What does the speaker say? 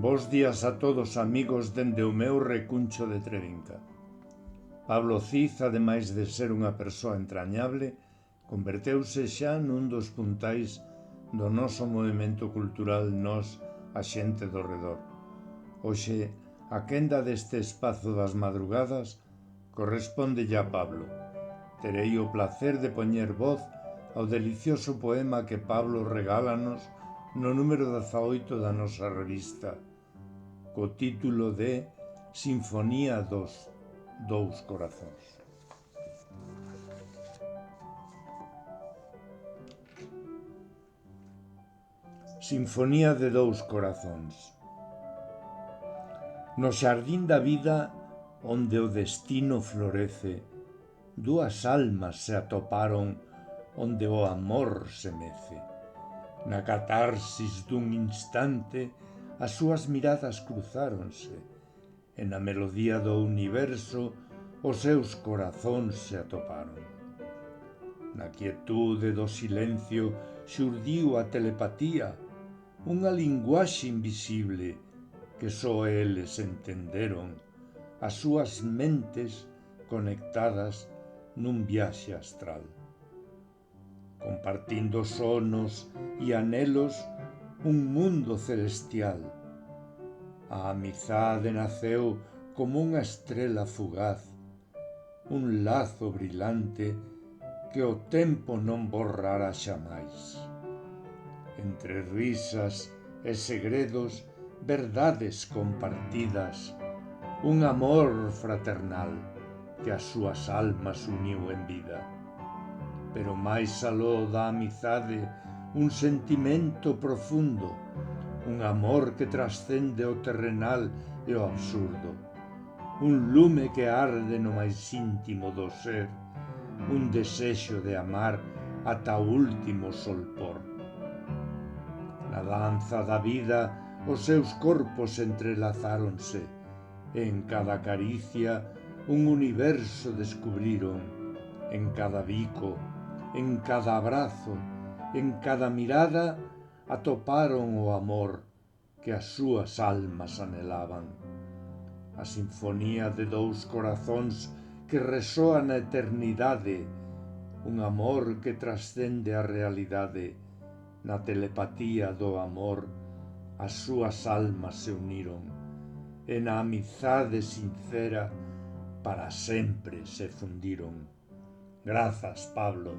Bos días a todos, amigos, dende o meu recuncho de Trevinca. Pablo Cid, ademais de ser unha persoa entrañable, converteuse xa nun dos puntais do noso movimento cultural Nós, a xente do redor. Hoxe, a quenda deste espazo das madrugadas corresponde a Pablo. Terei o placer de poñer voz ao delicioso poema que Pablo regálanos no número 18 da nosa revista, co título de Sinfonía dos Dous Corazóns. Sinfonía de dous corazóns. No xardín da vida, onde o destino florece, dúas almas se atoparon onde o amor se mece. Na catarsis dun instante, as súas miradas cruzáronse, e na melodía do universo os seus corazóns se atoparon. Na quietude do silencio xurdiu a telepatía, unha linguaxe invisible que só eles entenderon, as súas mentes conectadas nun viaxe astral. Compartindo sonos e anhelos un mundo celestial. A amizade naceu como unha estrela fugaz, un lazo brilante que o tempo non borrara xamais. Entre risas e segredos, verdades compartidas, un amor fraternal que as súas almas uniu en vida. Pero máis aló da amizade, un sentimento profundo, un amor que trascende o terrenal e o absurdo, un lume que arde no máis íntimo do ser, un desexo de amar ata o último solpor. Na danza da vida, os seus corpos entrelazáronse, e en cada caricia un universo descubriron, en cada bico, en cada abrazo, en cada mirada atoparon o amor que as súas almas anhelaban. A sinfonía de dous corazóns que resoa na eternidade, un amor que trascende a realidade. Na telepatía do amor, as súas almas se uniron, e na amizade sincera para sempre se fundiron. Grazas, Pablo.